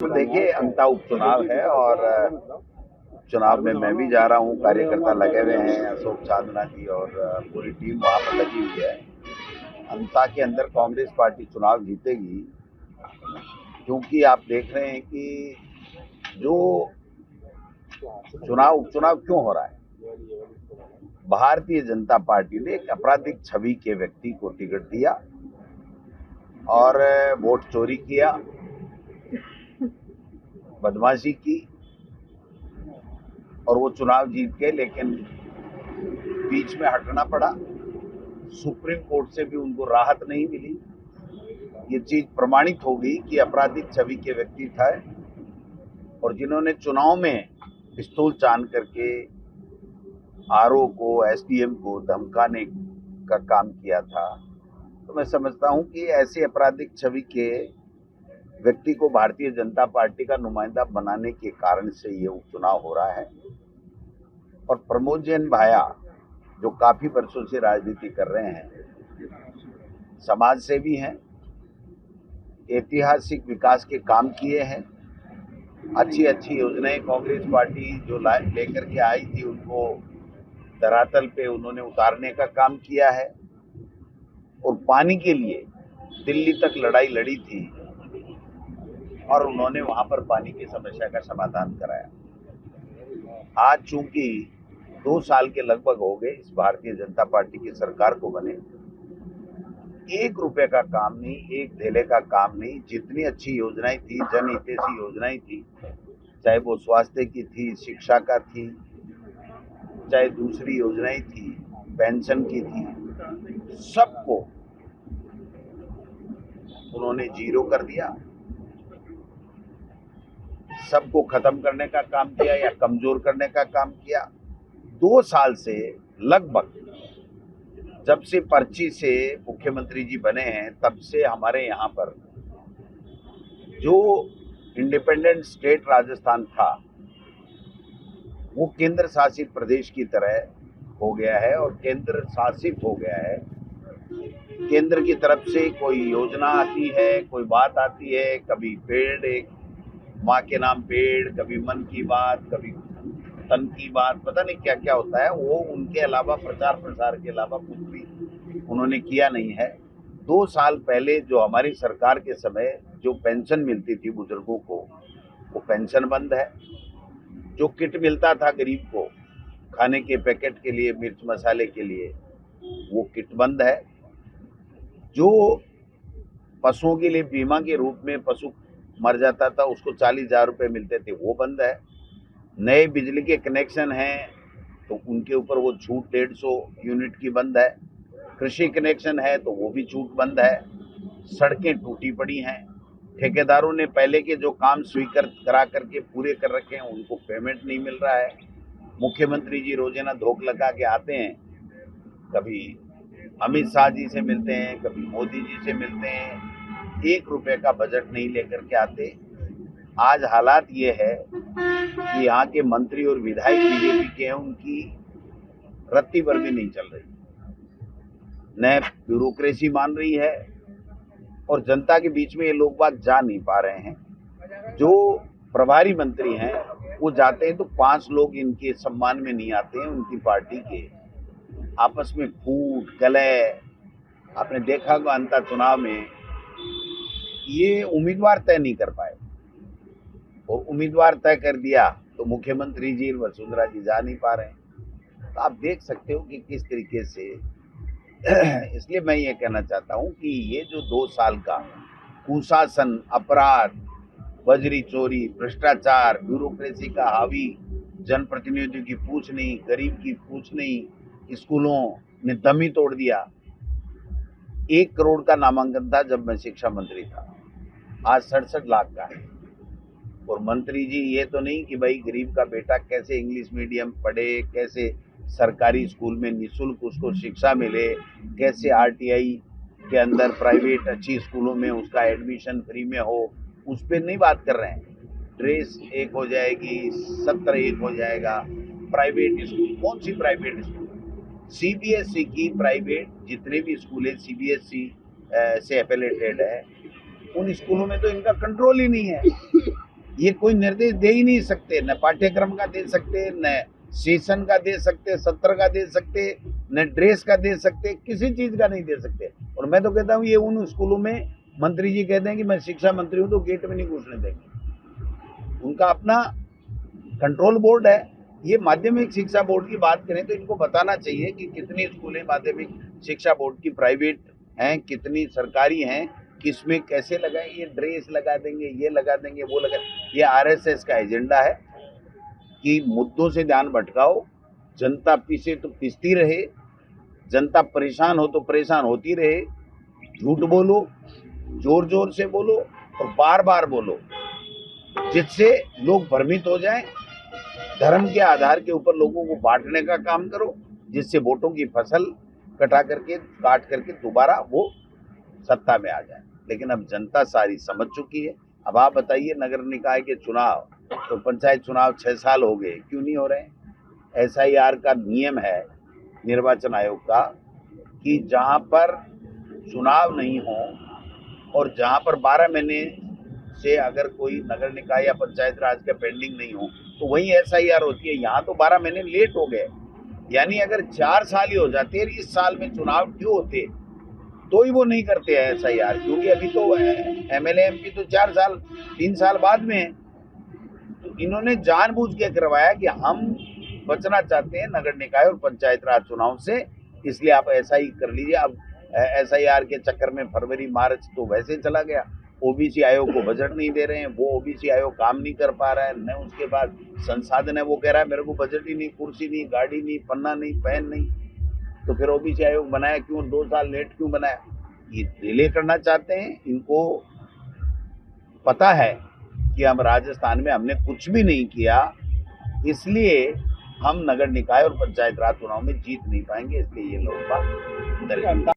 देखिए, अंता उपचुनाव है और चुनाव में मैं भी जा रहा हूँ। कार्यकर्ता लगे हुए हैं, अशोक चांदना जी और पूरी टीम वहाँ पर लगी हुई है। अंता के अंदर कांग्रेस पार्टी चुनाव जीतेगी, क्योंकि आप देख रहे हैं कि जो उपचुनाव क्यों हो रहा है। भारतीय जनता पार्टी ने एक आपराधिक छवि के व्यक्ति को टिकट दिया और वोट चोरी किया, बदमाशी की और वो चुनाव जीत गए। लेकिन बीच में हटना पड़ा, सुप्रीम कोर्ट से भी उनको राहत नहीं मिली। ये चीज प्रमाणित हो गई कि आपराधिक छवि के व्यक्ति था और जिन्होंने चुनाव में पिस्तौल तान करके आरओ को, एसडीएम को धमकाने का काम किया था। तो मैं समझता हूं कि ऐसे आपराधिक छवि के व्यक्ति को भारतीय जनता पार्टी का नुमाइंदा बनाने के कारण से ये उपचुनाव हो रहा है। और प्रमोद जैन भाया, जो काफी वर्षों से राजनीति कर रहे हैं, समाज सेवी हैं, ऐतिहासिक विकास के काम किए हैं, अच्छी अच्छी योजनाएं कांग्रेस पार्टी जो लेकर के आई थी उनको धरातल पे उन्होंने उतारने का काम किया है और पानी के लिए दिल्ली तक लड़ाई लड़ी थी और उन्होंने वहां पर पानी की समस्या का समाधान कराया। आज चूंकि 2 साल के लगभग हो गए इस भारतीय जनता पार्टी की सरकार को बने, 1 रुपए का काम नहीं, 1 धेले का काम नहीं। जितनी अच्छी योजनाएं थी, जनहितैषी योजनाएं थी, चाहे वो स्वास्थ्य की थी, शिक्षा का थी, चाहे दूसरी योजनाएं थी, पेंशन की थी, सबको उन्होंने जीरो कर दिया। सबको खत्म करने का काम किया या कमजोर करने का काम किया। 2 साल से लगभग, जब से पर्ची से मुख्यमंत्री जी बने हैं, तब से हमारे यहाँ पर जो इंडिपेंडेंट स्टेट राजस्थान था वो केंद्र शासित प्रदेश की तरह हो गया है और केंद्र शासित हो गया है। केंद्र की तरफ से कोई योजना आती है, कोई बात आती है, कभी पेड़, एक माँ के नाम पेड़, कभी मन की बात, कभी तन की बात, पता नहीं क्या क्या होता है। वो उनके अलावा प्रचार प्रसार के अलावा कुछ भी उन्होंने किया नहीं है। 2 साल पहले जो हमारी सरकार के समय जो पेंशन मिलती थी बुजुर्गों को, वो पेंशन बंद है। जो किट मिलता था गरीब को खाने के पैकेट के लिए, मिर्च मसाले के लिए, वो किट बंद है। जो पशुओं के लिए बीमा के रूप में पशु मर जाता था उसको 40,000 रुपये मिलते थे, वो बंद है। नए बिजली के कनेक्शन हैं तो उनके ऊपर वो छूट 150 यूनिट की बंद है। कृषि कनेक्शन है तो वो भी छूट बंद है। सड़कें टूटी पड़ी हैं। ठेकेदारों ने पहले के जो काम स्वीकार करा करके पूरे कर रखे हैं, उनको पेमेंट नहीं मिल रहा है। मुख्यमंत्री जी रोजाना धोख लगा के आते हैं, कभी अमित शाह जी से मिलते हैं, कभी मोदी जी से मिलते हैं, 1 रुपए का बजट नहीं लेकर के आते। आज हालात ये है कि यहाँ के मंत्री और विधायक बीजेपी के हैं, उनकी रत्ती भर भी नहीं चल रही, न ब्यूरोक्रेसी मान रही है और जनता के बीच में ये लोग बात जा नहीं पा रहे हैं। जो प्रभारी मंत्री हैं वो जाते हैं तो 5 लोग इनके सम्मान में नहीं आते हैं, उनकी पार्टी के आपस में फूट कलह। आपने देखा होगा अंता चुनाव में ये उम्मीदवार तय नहीं कर पाए और उम्मीदवार तय कर दिया तो मुख्यमंत्री जी वसुंधरा जी जा नहीं पा रहे हैं। तो आप देख सकते हो कि किस तरीके से इसलिए मैं ये कहना चाहता हूं कि ये जो 2 साल का कुशासन, अपराध, बजरी चोरी, भ्रष्टाचार, ब्यूरोक्रेसी का हावी, जनप्रतिनिधियों की पूछ नहीं, गरीब की पूछ नहीं, स्कूलों ने दम ही तोड़ दिया। 1 करोड़ का नामांकन था जब मैं शिक्षा मंत्री था, आज 67 लाख का है। और मंत्री जी ये तो नहीं कि भाई गरीब का बेटा कैसे इंग्लिश मीडियम पढ़े, कैसे सरकारी स्कूल में निःशुल्क उसको शिक्षा मिले, कैसे आरटीआई के अंदर प्राइवेट अच्छी स्कूलों में उसका एडमिशन फ्री में हो, उस पर नहीं बात कर रहे हैं। ड्रेस एक हो जाएगी, सत्र एक हो जाएगा। प्राइवेट स्कूल, कौन सी प्राइवेट स्कूल? सीबीएसई की प्राइवेट जितने भी स्कूल है सीबीएसई से एफिलिएटेड है, उन स्कूलों में तो इनका कंट्रोल ही नहीं है। ये कोई निर्देश दे ही नहीं सकते, न पाठ्यक्रम का दे सकते, न सेशन का दे सकते, सत्र का दे सकते, न ड्रेस का दे सकते, किसी चीज का नहीं दे सकते। और मैं तो कहता हूँ ये उन स्कूलों में मंत्री जी कहते हैं कि मैं शिक्षा मंत्री हूँ तो गेट में नहीं घुसने देंगे, उनका अपना कंट्रोल बोर्ड है। ये माध्यमिक शिक्षा बोर्ड की बात करें तो इनको बताना चाहिए कि कितनी स्कूलें माध्यमिक शिक्षा बोर्ड की प्राइवेट हैं, कितनी सरकारी हैं, किसमें कैसे लगाएं, ये ड्रेस लगा देंगे, ये लगा देंगे, वो लगा। ये आरएसएस का एजेंडा है कि मुद्दों से ध्यान भटकाओ, जनता पीछे तो पिसती रहे, जनता परेशान हो तो परेशान होती रहे, झूठ बोलो, जोर जोर से बोलो और बार बार बोलो, जिससे लोग भ्रमित हो जाएं। धर्म के आधार के ऊपर लोगों को बांटने का काम करो, जिससे वोटों की फसल काट करके दोबारा वो सत्ता में आ जाए। लेकिन अब जनता सारी समझ चुकी है। अब आप बताइए, नगर निकाय के चुनाव तो पंचायत चुनाव 6 साल हो गए, क्यों नहीं हो रहे? एसआईआर का नियम है निर्वाचन आयोग का कि जहां पर चुनाव नहीं हो और जहां पर 12 महीने से अगर कोई नगर निकाय या पंचायत राज का पेंडिंग नहीं हो तो वही एसआईआर होती है। यहाँ तो 12 महीने लेट हो गए, यानी अगर 4 साल ही हो जाते, इस साल में चुनाव क्यों होते तो ही वो नहीं करते हैं एसआईआर, क्योंकि अभी तो एमएलए एमपी तो 4 साल 3 साल बाद में है। तो इन्होंने जानबूझ के करवाया कि हम बचना चाहते हैं नगर निकाय और पंचायत राज चुनाव से, इसलिए आप ऐसा ही कर लीजिए। अब एसआईआर के चक्कर में फरवरी मार्च तो वैसे चला गया। ओबीसी आयोग को बजट नहीं दे रहे हैं, वो ओबीसी आयोग काम नहीं कर पा रहा है, न उसके बाद संसाधन है, वो कह रहा है मेरे को बजट ही नहीं, कुर्सी नहीं, गाड़ी नहीं, पन्ना नहीं, पेन नहीं। तो फिर ओबीसी आयोग बनाया क्यों, 2 साल लेट क्यों बनाया? ये डिले करना चाहते हैं। इनको पता है कि हम राजस्थान में हमने कुछ भी नहीं किया, इसलिए हम नगर निकाय और पंचायत राज चुनाव में जीत नहीं पाएंगे, इसलिए ये लोग बात